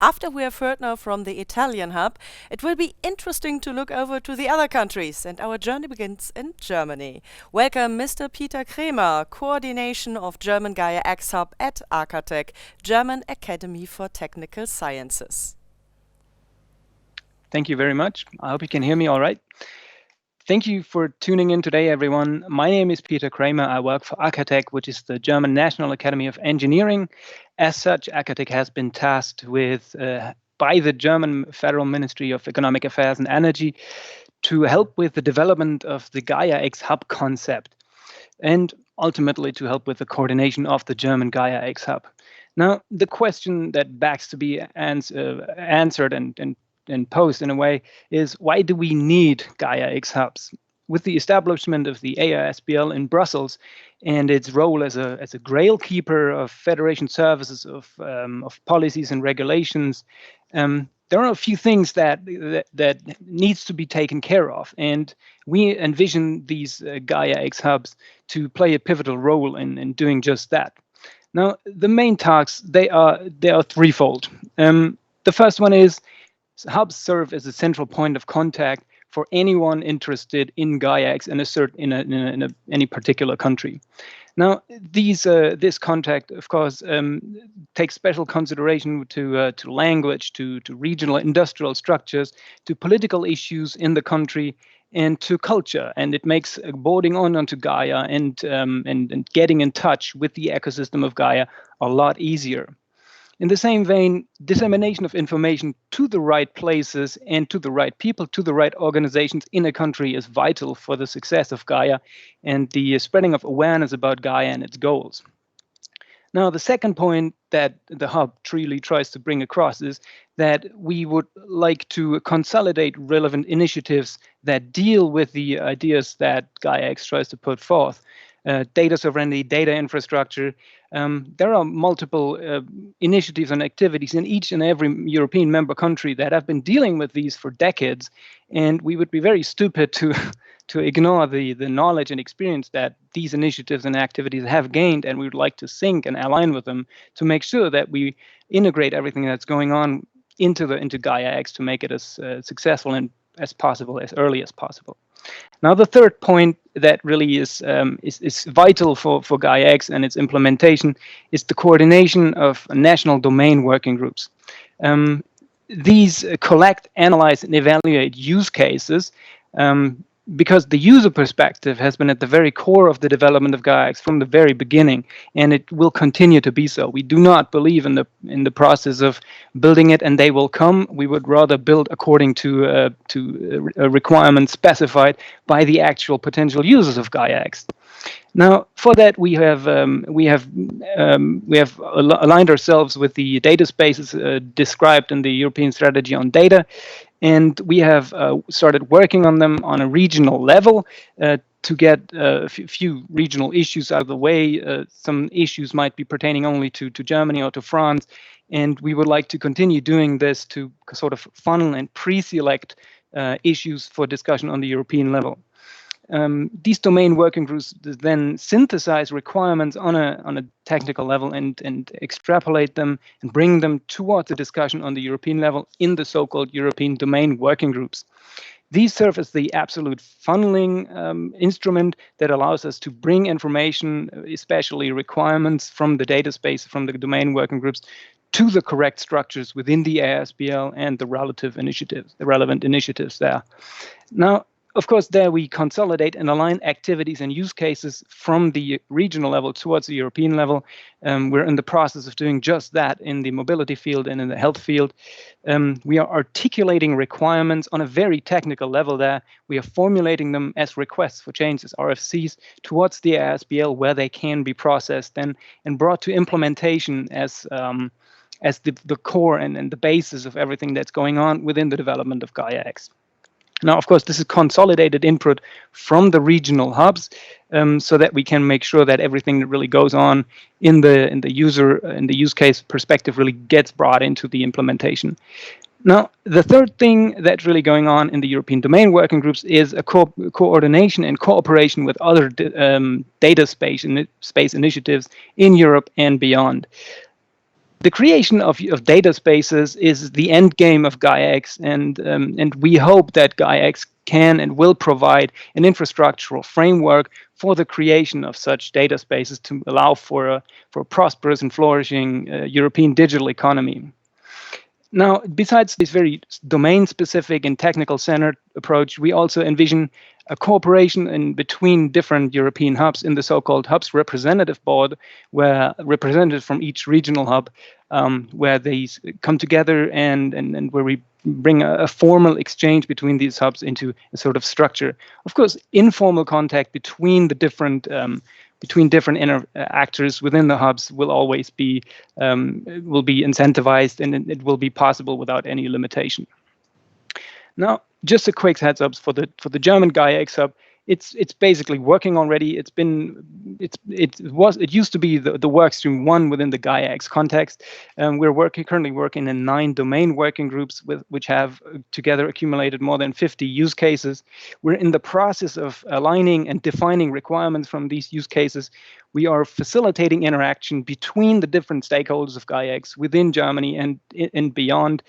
After we have heard now from the Italian hub, it will be interesting to look over to the other countries, and our journey begins in Germany. Welcome, Mr. Peter Kremer, Coordination of German Gaia X Hub at Arcatech, German Academy for Technical Sciences. Thank you very much. I hope you can hear me all right. Thank you for tuning in today, everyone. My name is Peter Kremer. I work for Arcatech, which is the German National Academy of Engineering. As such, Arcatech has been tasked with, by the German Federal Ministry of Economic Affairs and Energy, to help with the development of the Gaia X Hub concept, and ultimately to help with the coordination of the German Gaia X Hub. Now, the question that begs to be answered and posed in a way is, why do we need Gaia X Hubs? With the establishment of the AISBL in Brussels and its role as a grail keeper of federation services, of policies and regulations, there are a few things that needs to be taken care of, and we envision these Gaia X Hubs to play a pivotal role in doing just that. Now, the main tasks, they are threefold. The first one is, hubs serve as a central point of contact for anyone interested in Gaia X in any particular country. Now, this contact, of course, takes special consideration to language, to regional industrial structures, to political issues in the country, and to culture. And it makes boarding onto Gaia and getting in touch with the ecosystem of Gaia a lot easier. In the same vein, dissemination of information to the right places and to the right people, to the right organizations in a country is vital for the success of Gaia and the spreading of awareness about Gaia and its goals. Now, the second point that the hub truly tries to bring across is that we would like to consolidate relevant initiatives that deal with the ideas that Gaia X tries to put forth. Data sovereignty, data infrastructure. There are multiple initiatives and activities in each and every European member country that have been dealing with these for decades, and we would be very stupid to ignore the knowledge and experience that these initiatives and activities have gained, and we would like to sync and align with them to make sure that we integrate everything that's going on into Gaia X to make it as successful and as possible, as early as possible. Now, the third point that really is vital for Gaia X and its implementation is the coordination of national domain working groups. These collect, analyze, and evaluate use cases because the user perspective has been at the very core of the development of Gaia X from the very beginning, and it will continue to be so. We do not believe in the process of building it and they will come. We would rather build according to requirements specified by the actual potential users of Gaia X. Now, for that, we have aligned ourselves with the data spaces described in the European Strategy on Data, and we have started working on them on a regional level to get a few regional issues out of the way. Some issues might be pertaining only to Germany or to France, and we would like to continue doing this to sort of funnel and pre-select issues for discussion on the European level. These domain working groups then synthesize requirements on a technical level and extrapolate them and bring them towards a discussion on the European level in the so-called European domain working groups. These serve as the absolute funneling instrument that allows us to bring information, especially requirements from the data space, from the domain working groups, to the correct structures within the ASBL and the relevant initiatives there. Now, of course, there we consolidate and align activities and use cases from the regional level towards the European level. We're in the process of doing just that in the mobility field and in the health field. We are articulating requirements on a very technical level there. We are formulating them as requests for changes, RFCs, towards the ASBL where they can be processed and brought to implementation as the core and the basis of everything that's going on within the development of Gaia X. Now, of course, this is consolidated input from the regional hubs, so that we can make sure that everything that really goes on in the use case perspective really gets brought into the implementation. Now, the third thing that's really going on in the European domain working groups is a coordination and cooperation with other data space initiatives in Europe and beyond. The creation of data spaces is the end game of Gaia X, and we hope that Gaia X can and will provide an infrastructural framework for the creation of such data spaces to allow for a prosperous and flourishing European digital economy. Now, besides this very domain-specific and technical-centered approach, we also envision a cooperation in between different European hubs in the so-called Hubs Representative Board, where representatives from each regional hub, where these come together and where we bring a formal exchange between these hubs into a sort of structure. Of course, informal contact between the different actors within the hubs will always be incentivized, and it will be possible without any limitation. Now, just a quick heads up for the German Gaia X Hub. It's basically working already. It used to be the work stream one within the Gaia X context. We're currently working in 9 domain working groups which have together accumulated more than 50 use cases. We're in the process of aligning and defining requirements from these use cases. We are facilitating interaction between the different stakeholders of Gaia X within Germany and beyond.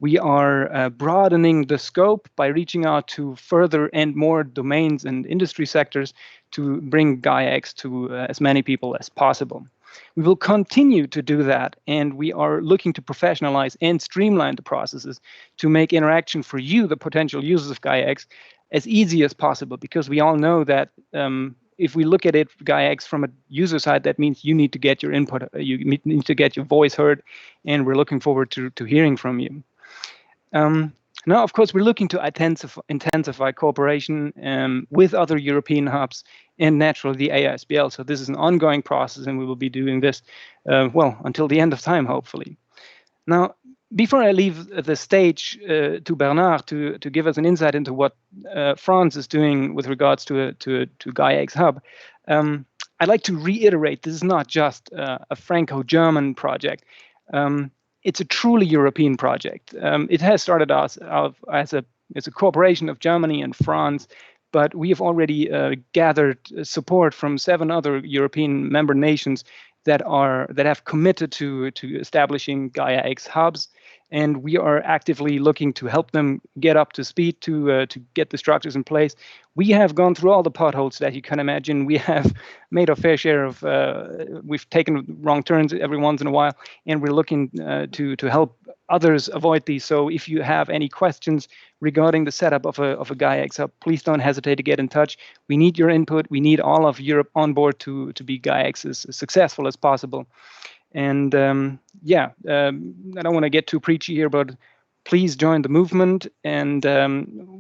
We are broadening the scope by reaching out to further and more domains and industry sectors to bring Gaia X to as many people as possible. We will continue to do that, and we are looking to professionalize and streamline the processes to make interaction for you, the potential users of Gaia X, as easy as possible, because we all know that if we look at it, Gaia X, from a user side, that means you need to get your input, you need to get your voice heard, and we're looking forward to hearing from you. Now, of course, we're looking to intensify cooperation with other European hubs and naturally the AISBL. So this is an ongoing process, and we will be doing this, until the end of time, hopefully. Now, before I leave the stage to Bernard to give us an insight into what France is doing with regards to Gaia X Hub, I'd like to reiterate this is not just a Franco-German project. It's a truly European project. It has started out as a cooperation of Germany and France, but we have already gathered support from 7 other European member nations that have committed to establishing Gaia X hubs, and we are actively looking to help them get up to speed to get the structures in place. We have gone through all the potholes that you can imagine. We have made our fair share of, we've taken wrong turns every once in a while, and we're looking to help others avoid these. So if you have any questions regarding the setup of a Gaia X Hub, please don't hesitate to get in touch. We need your input. We need all of Europe on board to be Gaia X as successful as possible. And I don't want to get too preachy here, but please join the movement. And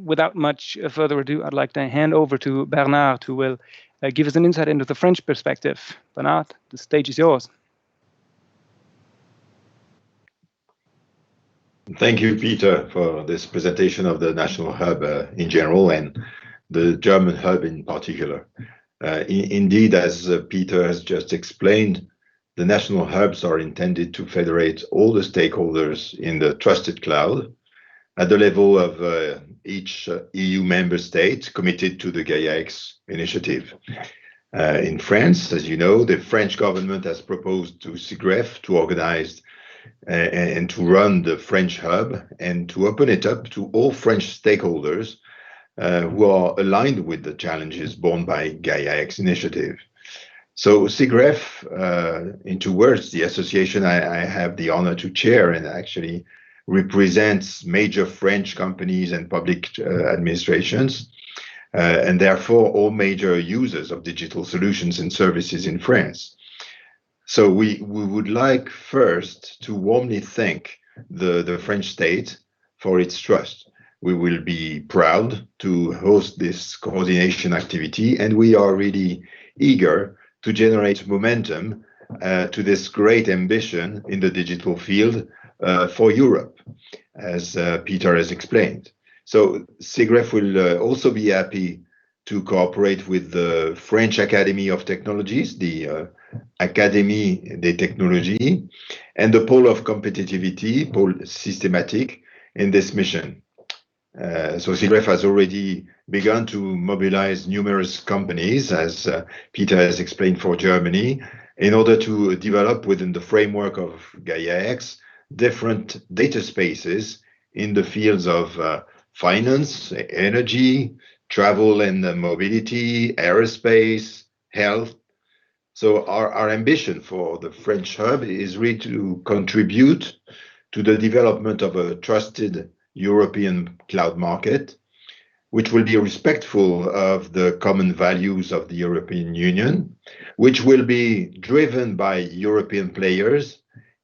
without much further ado, I'd like to hand over to Bernard, who will give us an insight into the French perspective. Bernard, the stage is yours. Thank you, Peter, for this presentation of the National Hub in general and the German Hub in particular. Indeed, as Peter has just explained, the national hubs are intended to federate all the stakeholders in the trusted cloud at the level of each EU member state committed to the Gaia X initiative. In France, as you know, the French government has proposed to SIGREF to organize and to run the French hub and to open it up to all French stakeholders who are aligned with the challenges borne by Gaia X initiative. So SIGREF, in 2 words, the association I have the honor to chair and actually represents major French companies and public administrations, and therefore all major users of digital solutions and services in France. So we would like first to warmly thank the French state for its trust. We will be proud to host this coordination activity, and we are really eager to generate momentum to this great ambition in the digital field for Europe, as Peter has explained. So SIGREF will also be happy to cooperate with the French Academy of Technologies, the Académie des Technologies, and the Pole of Competitivity, Pole Systématique, in this mission. So SIGREF has already begun to mobilize numerous companies, as Peter has explained, for Germany, in order to develop within the framework of Gaia X different data spaces in the fields of finance, energy, travel and mobility, aerospace, health. So our ambition for the French hub is really to contribute to the development of a trusted European cloud market, which will be respectful of the common values of the European Union, which will be driven by European players,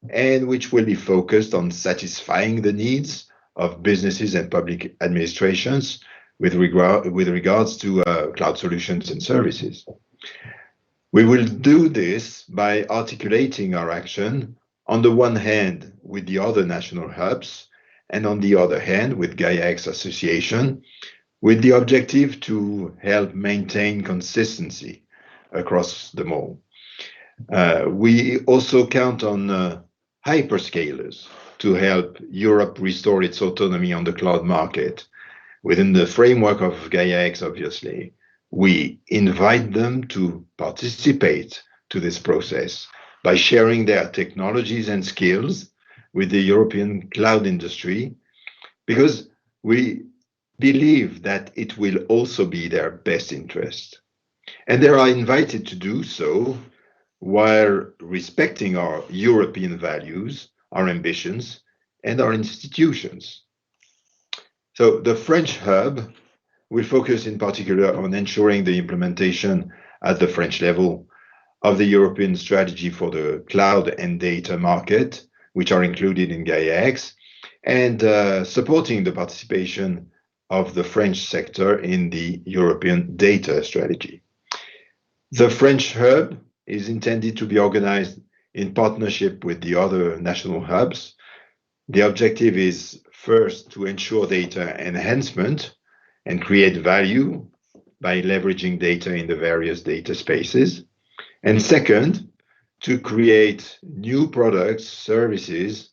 and which will be focused on satisfying the needs of businesses and public administrations with regards to cloud solutions and services. We will do this by articulating our action on the one hand with the other national hubs, and on the other hand with Gaia X Association, with the objective to help maintain consistency across them all. We also count on hyperscalers to help Europe restore its autonomy on the cloud market. Within the framework of Gaia X, obviously, we invite them to participate to this process by sharing their technologies and skills with the European cloud industry, because we believe that it will also be their best interest. And they are invited to do so while respecting our European values, our ambitions, and our institutions. So the French hub will focus in particular on ensuring the implementation at the French level of the European strategy for the cloud and data market, which are included in Gaia X, and supporting the participation of the French sector in the European data strategy. The French hub is intended to be organized in partnership with the other national hubs. The objective is first to ensure data enhancement and create value by leveraging data in the various data spaces. And second, to create new products, services,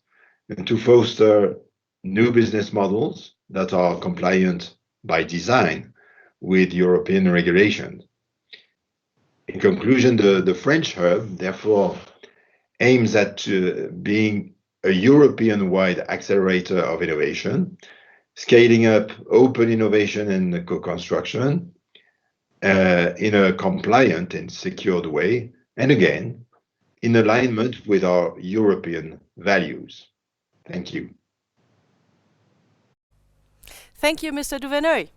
and to foster new business models that are compliant by design with European regulation. In conclusion, the French hub, therefore, aims at being a European-wide accelerator of innovation, scaling up open innovation and co-construction in a compliant and secured way, and again, in alignment with our European values. Thank you. Thank you, Mr. Duverneuil.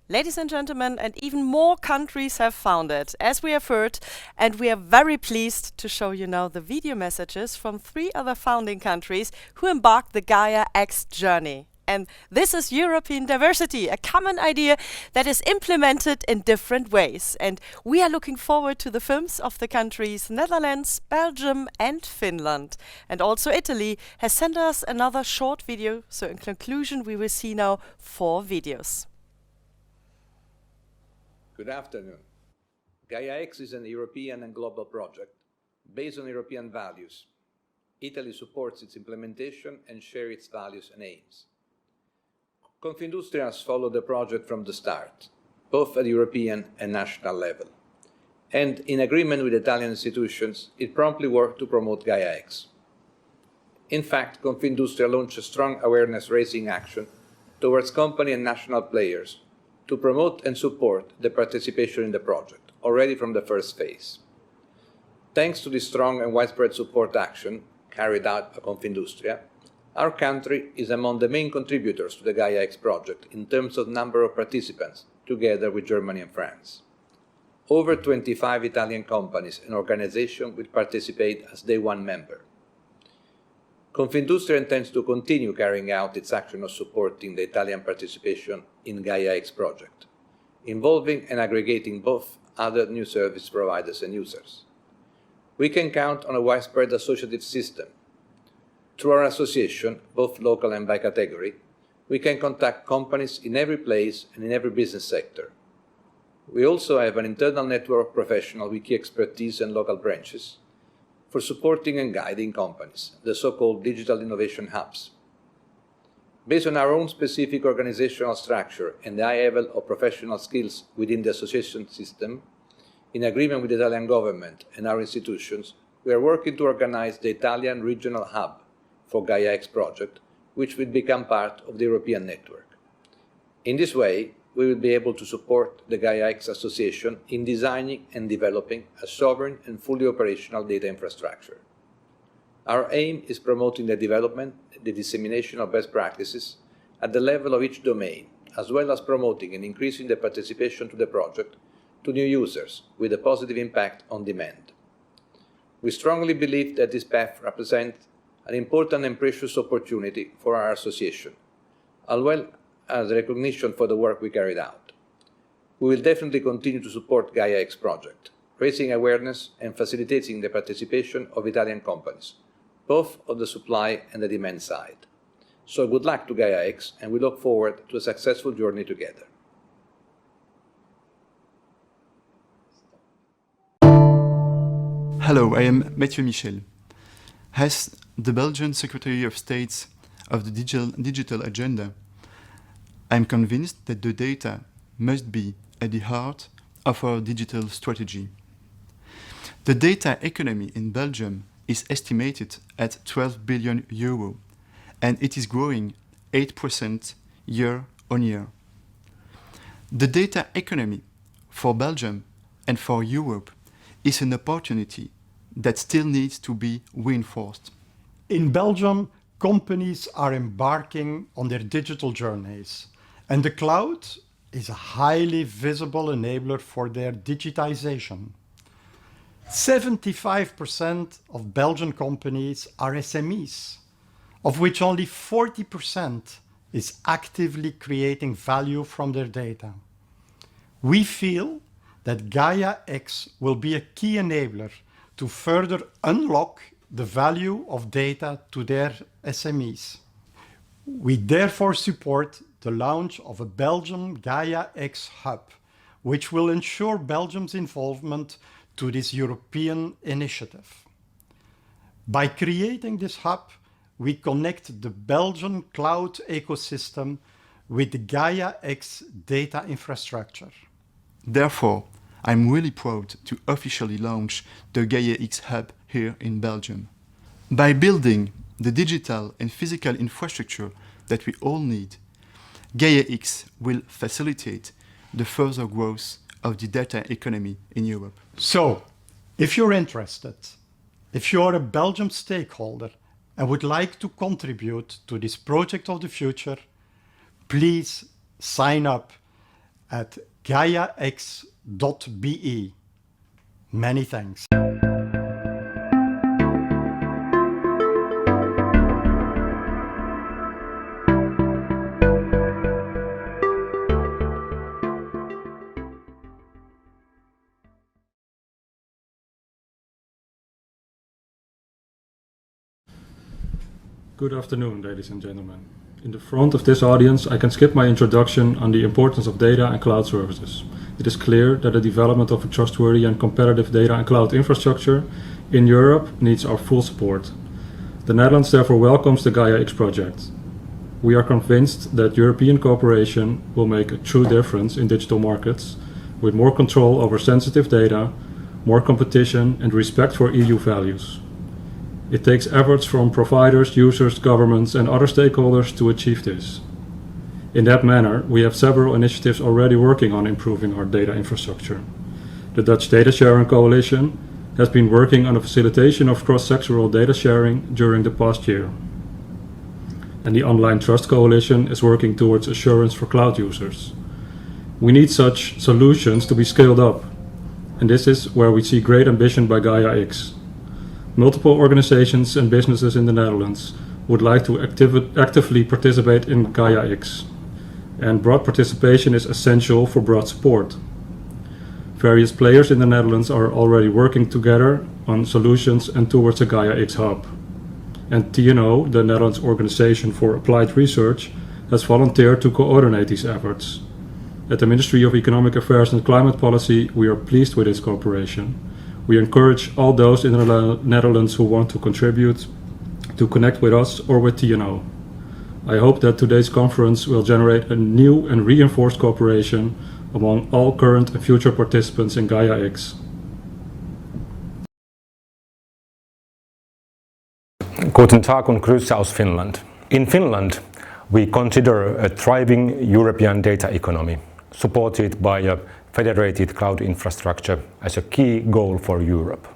Ladies and gentlemen, and even more countries have founded, as we have heard, and we are very pleased to show you now the video messages from 3 other founding countries who embarked the Gaia X journey. And this is European diversity, a common idea that is implemented in different ways. And we are looking forward to the films of the countries Netherlands, Belgium and Finland. And also Italy has sent us another short video. So in conclusion, we will see now 4 videos. Good afternoon. Gaia X is an European and global project based on European values. Italy supports its implementation and shares its values and aims. Confindustria has followed the project from the start, both at European and national level. And in agreement with Italian institutions, it promptly worked to promote Gaia X. In fact, Confindustria launched a strong awareness-raising action towards company and national players to promote and support the participation in the project, already from the first phase. Thanks to this strong and widespread support action carried out by Confindustria, our country is among the main contributors to the Gaia X project in terms of number of participants, together with Germany and France. Over 25 Italian companies and organizations will participate as day one member. Confindustria intends to continue carrying out its action of supporting the Italian participation in Gaia X project, involving and aggregating both other new service providers and users. We can count on a widespread associative system. Through our association, both local and by category, we can contact companies in every place and in every business sector. We also have an internal network of professionals with key expertise and local branches for supporting and guiding companies, the so-called digital innovation hubs. Based on our own specific organizational structure and the high level of professional skills within the association system, in agreement with the Italian government and our institutions, we are working to organize the Italian regional hub for Gaia X project, which will become part of the European network. In this way, we will be able to support the Gaia X Association in designing and developing a sovereign and fully operational data infrastructure. Our aim is promoting the development, the dissemination of best practices at the level of each domain, as well as promoting and increasing the participation to the project to new users with a positive impact on demand. We strongly believe that this path represents an important and precious opportunity for our association, as well as recognition for the work we carried out. We will definitely continue to support Gaia X project, raising awareness and facilitating the participation of Italian companies, both on the supply and the demand side. So good luck to Gaia X, and we look forward to a successful journey together. Hello, I am Mathieu Michel. As the Belgian Secretary of State of the Digital Agenda, I am convinced that the data must be at the heart of our digital strategy. The data economy in Belgium is estimated at 12 billion euro, and it is growing 8% year on year. The data economy for Belgium and for Europe is an opportunity that still needs to be reinforced. In Belgium, companies are embarking on their digital journeys, and the cloud is a highly visible enabler for their digitization. 75% of Belgian companies are SMEs, of which only 40% is actively creating value from their data. We feel that Gaia X will be a key enabler to further unlock the value of data to their SMEs. We therefore support the launch of a Belgium Gaia X Hub, which will ensure Belgium's involvement to this European initiative. By creating this hub, we connect the Belgian cloud ecosystem with the Gaia X data infrastructure. Therefore, I'm really proud to officially launch the Gaia X Hub here in Belgium. By building the digital and physical infrastructure that we all need, Gaia X will facilitate the further growth of the data economy in Europe. So, if you're interested, if you're a Belgium stakeholder and would like to contribute to this project of the future, please sign up at GaiaX.be. Many thanks. Good afternoon, ladies and gentlemen. In the front of this audience, I can skip my introduction on the importance of data and cloud services. It is clear that the development of a trustworthy and competitive data and cloud infrastructure in Europe needs our full support. The Netherlands therefore welcomes the Gaia X project. We are convinced that European cooperation will make a true difference in digital markets, with more control over sensitive data, more competition, and respect for EU values. It takes efforts from providers, users, governments, and other stakeholders to achieve this. In that manner, we have several initiatives already working on improving our data infrastructure. The Dutch Data Sharing Coalition has been working on the facilitation of cross-sectoral data sharing during the past year. And the Online Trust Coalition is working towards assurance for cloud users. We need such solutions to be scaled up, and this is where we see great ambition by Gaia X. Multiple organizations and businesses in the Netherlands would like to actively participate in Gaia X, and broad participation is essential for broad support. Various players in the Netherlands are already working together on solutions and towards a Gaia X Hub. And TNO, the Netherlands Organization for Applied Research, has volunteered to coordinate these efforts. At the Ministry of Economic Affairs and Climate Policy, we are pleased with this cooperation. We encourage all those in the Netherlands who want to contribute to connect with us or with TNO. I hope that today's conference will generate a new and reinforced cooperation among all current and future participants in Gaia X. Guten Tag und Grüße aus Finland. In Finland, we consider a thriving European data economy, supported by a federated cloud infrastructure as a key goal for Europe,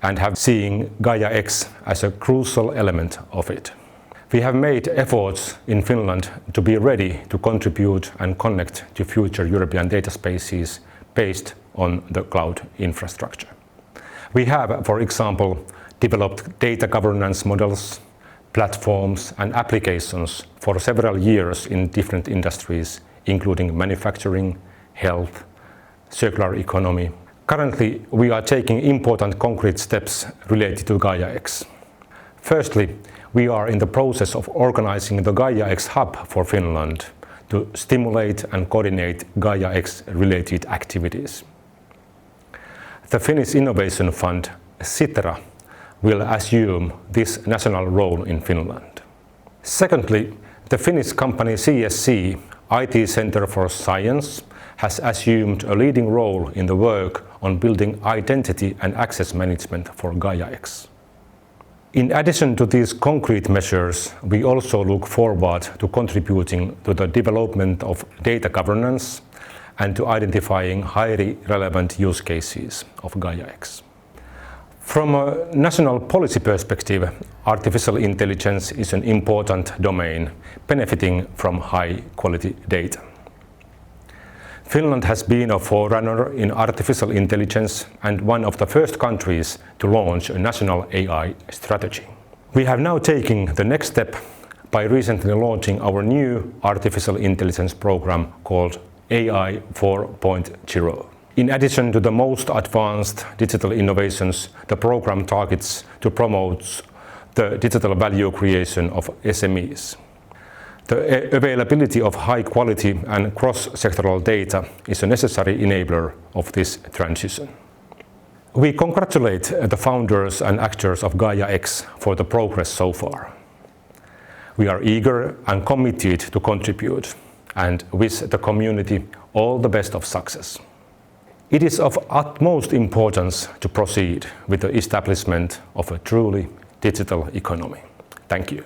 and have seen Gaia X as a crucial element of it. We have made efforts in Finland to be ready to contribute and connect to future European data spaces based on the cloud infrastructure. We have, for example, developed data governance models, platforms and applications for several years in different industries, including manufacturing, health, circular economy. Currently, we are taking important concrete steps related to Gaia X. Firstly, we are in the process of organizing the Gaia X Hub for Finland to stimulate and coordinate Gaia X related activities. The Finnish Innovation Fund, Sitra, will assume this national role in Finland. Secondly, the Finnish company CSC, IT Center for Science, has assumed a leading role in the work on building identity and access management for Gaia X. In addition to these concrete measures, we also look forward to contributing to the development of data governance and to identifying highly relevant use cases of Gaia X. From a national policy perspective, artificial intelligence is an important domain, benefiting from high-quality data. Finland has been a forerunner in artificial intelligence and one of the first countries to launch a national AI strategy. We have now taken the next step by recently launching our new artificial intelligence program called AI 4.0. In addition to the most advanced digital innovations, the program targets to promote the digital value creation of SMEs. The availability of high quality and cross-sectoral data is a necessary enabler of this transition. We congratulate the founders and actors of Gaia X for the progress so far. We are eager and committed to contribute and wish the community all the best of success. It is of utmost importance to proceed with the establishment of a truly digital economy. Thank you.